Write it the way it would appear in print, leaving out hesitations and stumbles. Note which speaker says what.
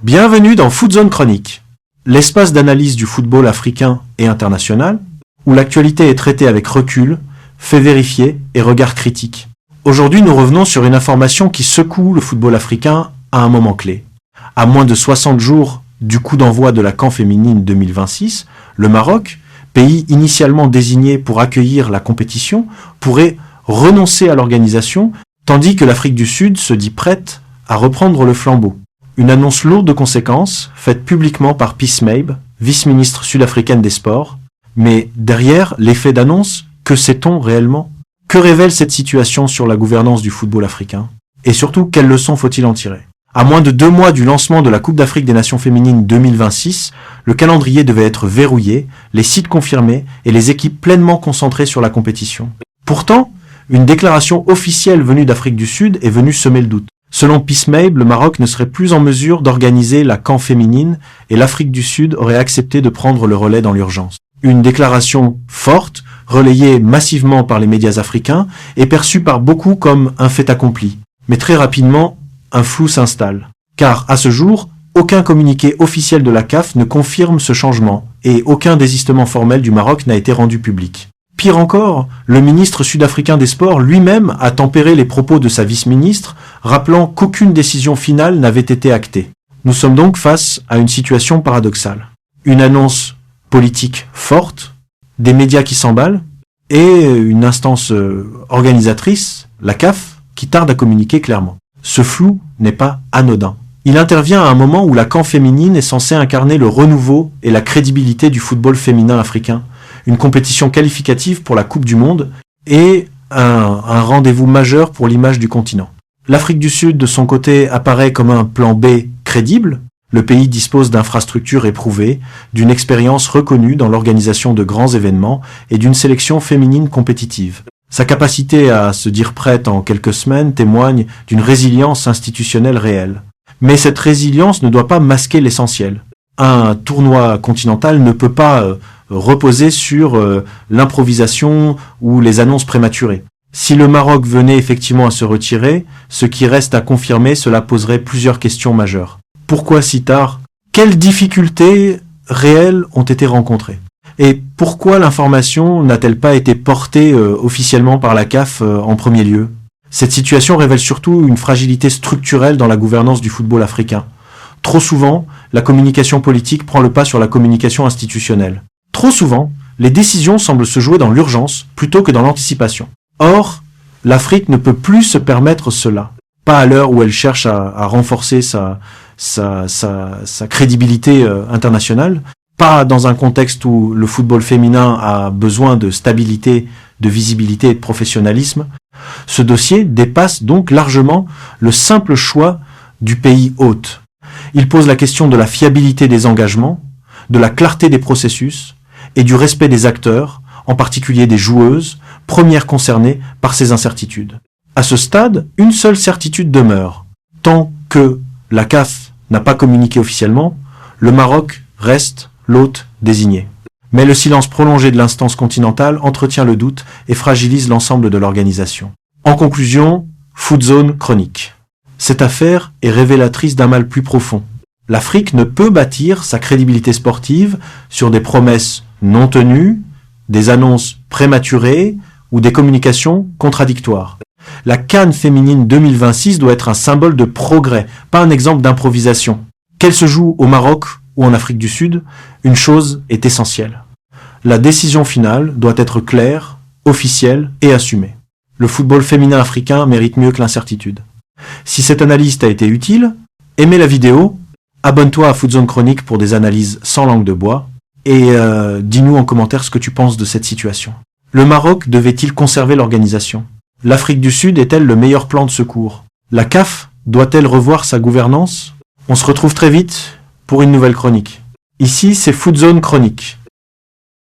Speaker 1: Bienvenue dans Foot Zone Chronique, l'espace d'analyse du football africain et international, où l'actualité est traitée avec recul, faits vérifiés et regard critique. Aujourd'hui, nous revenons sur une information qui secoue le football africain à un moment clé. À moins de 60 jours du coup d'envoi de la CAN féminine 2026, le Maroc, pays initialement désigné pour accueillir la compétition, pourrait renoncer à l'organisation, tandis que l'Afrique du Sud se dit prête à reprendre le flambeau. Une annonce lourde de conséquences, faite publiquement par Peace Mabe, vice-ministre sud-africaine des Sports. Mais derrière l'effet d'annonce, que sait-on réellement? Que révèle cette situation sur la gouvernance du football africain? Et surtout, quelles leçons faut-il en tirer? À moins de 2 mois du lancement de la Coupe d'Afrique des Nations féminines 2026, le calendrier devait être verrouillé, les sites confirmés et les équipes pleinement concentrées sur la compétition. Pourtant, une déclaration officielle venue d'Afrique du Sud est venue semer le doute. Selon Peace Mabe, le Maroc ne serait plus en mesure d'organiser la CAN féminine et l'Afrique du Sud aurait accepté de prendre le relais dans l'urgence. Une déclaration forte, relayée massivement par les médias africains et perçue par beaucoup comme un fait accompli. Mais très rapidement, un flou s'installe. Car à ce jour, aucun communiqué officiel de la CAF ne confirme ce changement et aucun désistement formel du Maroc n'a été rendu public. Pire encore, le ministre sud-africain des Sports lui-même a tempéré les propos de sa vice-ministre, rappelant qu'aucune décision finale n'avait été actée. Nous sommes donc face à une situation paradoxale. Une annonce politique forte, des médias qui s'emballent, et une instance organisatrice, la CAF, qui tarde à communiquer clairement. Ce flou n'est pas anodin. Il intervient à un moment où la CAN féminine est censée incarner le renouveau et la crédibilité du football féminin africain, une compétition qualificative pour la Coupe du Monde et un rendez-vous majeur pour l'image du continent. L'Afrique du Sud, de son côté, apparaît comme un plan B crédible. Le pays dispose d'infrastructures éprouvées, d'une expérience reconnue dans l'organisation de grands événements et d'une sélection féminine compétitive. Sa capacité à se dire prête en quelques semaines témoigne d'une résilience institutionnelle réelle. Mais cette résilience ne doit pas masquer l'essentiel. Un tournoi continental ne peut pas reposer sur l'improvisation ou les annonces prématurées. Si le Maroc venait effectivement à se retirer, ce qui reste à confirmer, cela poserait plusieurs questions majeures. Pourquoi si tard? Quelles difficultés réelles ont été rencontrées? Et pourquoi l'information n'a-t-elle pas été portée officiellement par la CAF en premier lieu? Cette situation révèle surtout une fragilité structurelle dans la gouvernance du football africain. Trop souvent, la communication politique prend le pas sur la communication institutionnelle. Trop souvent, les décisions semblent se jouer dans l'urgence plutôt que dans l'anticipation. Or, l'Afrique ne peut plus se permettre cela. Pas à l'heure où elle cherche à renforcer sa crédibilité internationale, pas dans un contexte où le football féminin a besoin de stabilité, de visibilité et de professionnalisme. Ce dossier dépasse donc largement le simple choix du pays hôte. Il pose la question de la fiabilité des engagements, de la clarté des processus et du respect des acteurs, en particulier des joueuses, premières concernées par ces incertitudes. À ce stade, une seule certitude demeure. Tant que la CAF n'a pas communiqué officiellement, le Maroc reste l'hôte désigné. Mais le silence prolongé de l'instance continentale entretient le doute et fragilise l'ensemble de l'organisation. En conclusion, Foot Zone Chronique. Cette affaire est révélatrice d'un mal plus profond. L'Afrique ne peut bâtir sa crédibilité sportive sur des promesses non tenues, des annonces prématurées ou des communications contradictoires. La CAN féminine 2026 doit être un symbole de progrès, pas un exemple d'improvisation. Qu'elle se joue au Maroc ou en Afrique du Sud, une chose est essentielle. La décision finale doit être claire, officielle et assumée. Le football féminin africain mérite mieux que l'incertitude. Si cette analyse t'a été utile, aimez la vidéo, abonne-toi à Foot Zone Chronique pour des analyses sans langue de bois et dis-nous en commentaire ce que tu penses de cette situation. Le Maroc devait-il conserver l'organisation? L'Afrique du Sud est-elle le meilleur plan de secours? La CAF doit-elle revoir sa gouvernance? On se retrouve très vite pour une nouvelle chronique. Ici, c'est Foot Zone Chronique.